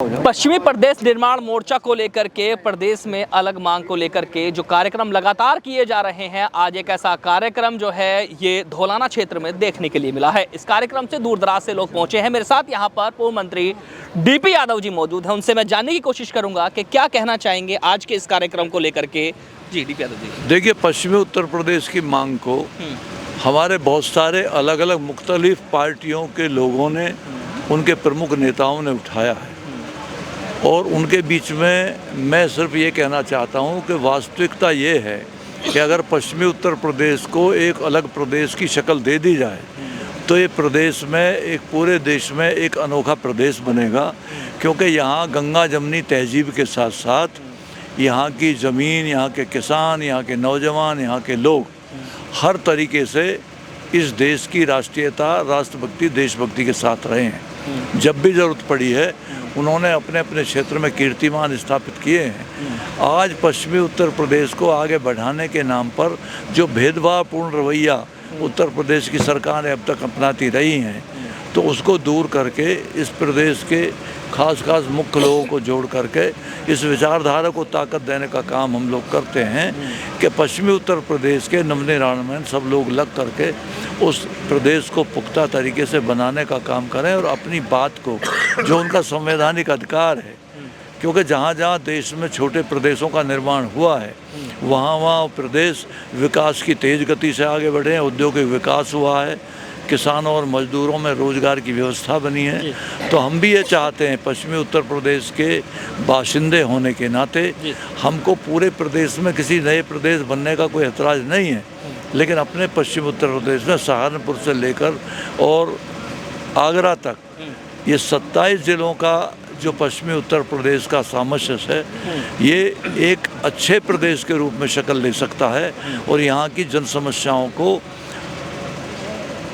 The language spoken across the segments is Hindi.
पश्चिमी प्रदेश निर्माण मोर्चा को लेकर के प्रदेश में अलग मांग को लेकर के जो कार्यक्रम लगातार किए जा रहे हैं, आज एक ऐसा कार्यक्रम जो है ये धौलाना क्षेत्र में देखने के लिए मिला है। इस कार्यक्रम से दूर दराज से लोग पहुंचे हैं। मेरे साथ यहां पर पूर्व मंत्री डीपी यादव जी मौजूद हैं। उनसे मैं जानने की कोशिश करूंगा कि क्या कहना चाहेंगे आज के इस कार्यक्रम को लेकर के। जी डीपी यादव जी, देखिए, पश्चिमी उत्तर प्रदेश की मांग को हमारे बहुत सारे अलग अलग मुख्तलिफ पार्टियों के लोगों ने, उनके प्रमुख नेताओं ने उठाया है और उनके बीच में मैं सिर्फ ये कहना चाहता हूँ कि वास्तविकता ये है कि अगर पश्चिमी उत्तर प्रदेश को एक अलग प्रदेश की शक्ल दे दी जाए तो ये प्रदेश में एक पूरे देश में एक अनोखा प्रदेश बनेगा, क्योंकि यहाँ गंगा जमनी तहजीब के साथ साथ यहाँ की ज़मीन, यहाँ के किसान, यहाँ के नौजवान, यहाँ के लोग हर तरीके से इस देश की राष्ट्रीयता, राष्ट्रभक्ति, देशभक्ति के साथ रहे हैं। जब भी ज़रूरत पड़ी है उन्होंने अपने अपने क्षेत्र में कीर्तिमान स्थापित किए हैं। आज पश्चिमी उत्तर प्रदेश को आगे बढ़ाने के नाम पर जो भेदभावपूर्ण रवैया उत्तर प्रदेश की सरकारें अब तक अपनाती रही हैं, तो उसको दूर करके इस प्रदेश के खास मुख्य लोगों को जोड़ करके इस विचारधारा को ताकत देने का काम हम लोग करते हैं कि पश्चिमी उत्तर प्रदेश के नवनिर्माण में सब लोग लग करके उस प्रदेश को पुख्ता तरीके से बनाने का काम करें और अपनी बात को, जो उनका संवैधानिक अधिकार है, क्योंकि जहाँ जहाँ देश में छोटे प्रदेशों का निर्माण हुआ है वहाँ प्रदेश विकास की तेज़ गति से आगे बढ़े हैं, औद्योगिक विकास हुआ है, किसानों और मजदूरों में रोज़गार की व्यवस्था बनी है। तो हम भी ये चाहते हैं, पश्चिमी उत्तर प्रदेश के बाशिंदे होने के नाते हमको पूरे प्रदेश में किसी नए प्रदेश बनने का कोई एतराज़ नहीं है, लेकिन अपने पश्चिम उत्तर प्रदेश में सहारनपुर से लेकर और आगरा तक ये 27 ज़िलों का जो पश्चिमी उत्तर प्रदेश का सामंजस्य है, ये एक अच्छे प्रदेश के रूप में शक्ल ले सकता है और यहाँ की जन समस्याओं को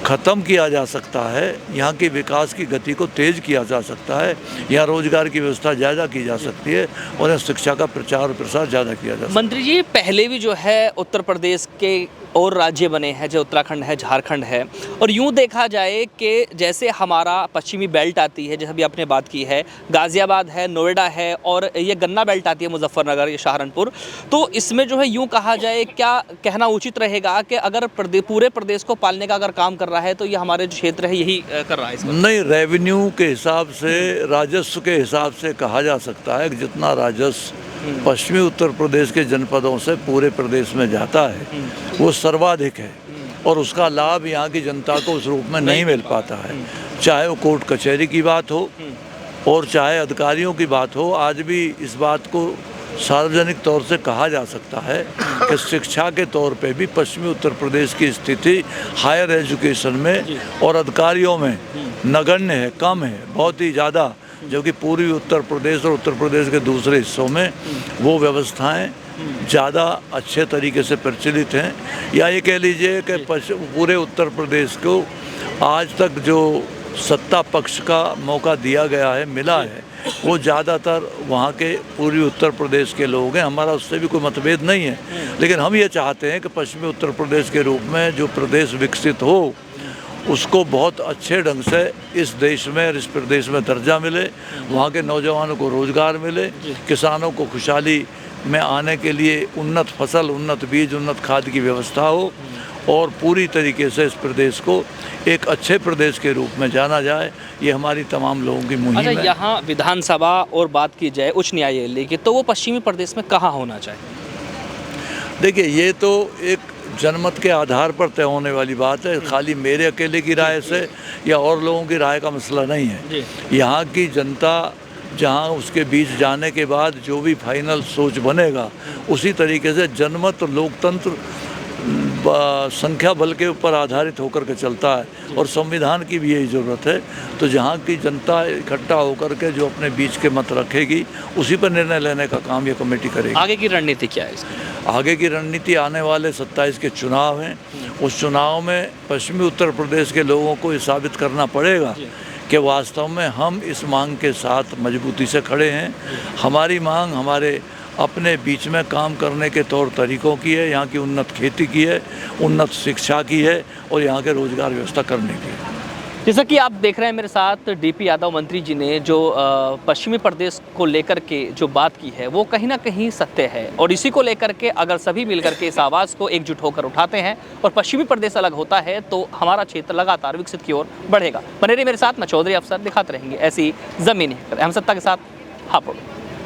ख़त्म किया जा सकता है, यहाँ की विकास की गति को तेज़ किया जा सकता है, यहाँ रोज़गार की व्यवस्था ज़्यादा की जा सकती है और यहाँ शिक्षा का प्रचार और प्रसार ज़्यादा किया जा सकता है। मंत्री जी, पहले भी जो है उत्तर प्रदेश के और राज्य बने हैं, जो उत्तराखंड है, झारखंड है, और यूँ देखा जाए कि जैसे हमारा पश्चिमी बेल्ट आती है, जैसे अभी आपने बात की है, गाज़ियाबाद है, नोएडा है, और ये गन्ना बेल्ट आती है, मुजफ्फरनगर, ये सहारनपुर, तो इसमें जो है यूँ कहा जाए, क्या कहना उचित रहेगा कि अगर पूरे प्रदेश को पालने का अगर काम कर रहा है तो ये हमारे जो क्षेत्र है यही कर रहा है? इसमें नहीं, रेवेन्यू के हिसाब से, राजस्व के हिसाब से कहा जा सकता है कि जितना राजस्व पश्चिमी उत्तर प्रदेश के जनपदों से पूरे प्रदेश में जाता है वो सर्वाधिक है और उसका लाभ यहाँ की जनता को उस रूप में नहीं मिल पाता है। चाहे वो कोर्ट कचहरी की बात हो और चाहे अधिकारियों की बात हो, आज भी इस बात को सार्वजनिक तौर से कहा जा सकता है कि शिक्षा के तौर पे भी पश्चिमी उत्तर प्रदेश की स्थिति हायर एजुकेशन में और अधिकारियों में नगण्य है, कम है, बहुत ही ज़्यादा, जबकि पूर्वी उत्तर प्रदेश और उत्तर प्रदेश के दूसरे हिस्सों में वो व्यवस्थाएं ज़्यादा अच्छे तरीके से प्रचलित हैं। या ये कह लीजिए कि पूरे उत्तर प्रदेश को आज तक जो सत्ता पक्ष का मौका दिया गया है, मिला है, वो ज़्यादातर वहाँ के पूर्वी उत्तर प्रदेश के लोग हैं। हमारा उससे भी कोई मतभेद नहीं है, लेकिन हम ये चाहते हैं कि पश्चिमी उत्तर प्रदेश के रूप में जो प्रदेश विकसित हो उसको बहुत अच्छे ढंग से इस देश में और इस प्रदेश में दर्जा मिले, वहाँ के नौजवानों को रोज़गार मिले, किसानों को खुशहाली में आने के लिए उन्नत फसल, उन्नत बीज, उन्नत खाद की व्यवस्था हो और पूरी तरीके से इस प्रदेश को एक अच्छे प्रदेश के रूप में जाना जाए। ये हमारी तमाम लोगों की मुहिम है। यहाँ विधानसभा और बात की जाए उच्च न्यायालय की, तो वो पश्चिमी प्रदेश में कहाँ होना चाहिए? देखिए, ये तो एक जनमत के आधार पर तय होने वाली बात है, खाली मेरे अकेले की राय से या और लोगों की राय का मसला नहीं है। यहाँ की जनता जहाँ उसके बीच जाने के बाद जो भी फाइनल सोच बनेगा, उसी तरीके से जनमत और लोकतंत्र संख्या बल के ऊपर आधारित होकर के चलता है और संविधान की भी यही ज़रूरत है। तो जहाँ की जनता इकट्ठा होकर के जो अपने बीच के मत रखेगी, उसी पर निर्णय लेने का काम ये कमेटी करेगी। आगे की रणनीति क्या है इसकी? आगे की रणनीति, आने वाले 27 के चुनाव हैं, उस चुनाव में पश्चिमी उत्तर प्रदेश के लोगों को ये साबित करना पड़ेगा कि वास्तव में हम इस मांग के साथ मजबूती से खड़े हैं। हमारी मांग हमारे अपने बीच में काम करने के तौर तरीक़ों की है, यहाँ की उन्नत खेती की है, उन्नत शिक्षा की है और यहाँ के रोज़गार व्यवस्था करने की है। जैसा कि आप देख रहे हैं मेरे साथ डीपी यादव मंत्री जी ने जो पश्चिमी प्रदेश को लेकर के जो बात की है वो कहीं ना कहीं सत्य है, और इसी को लेकर के अगर सभी मिलकर के इस आवाज़ को एकजुट होकर उठाते हैं और पश्चिमी प्रदेश अलग होता है तो हमारा क्षेत्र लगातार विकसित की ओर बढ़ेगा। बने रहिए मेरे साथ, मैं चौधरी अफसर, दिखाते रहेंगे ऐसी ज़मीनी हम सत्ता के साथ हापुड़।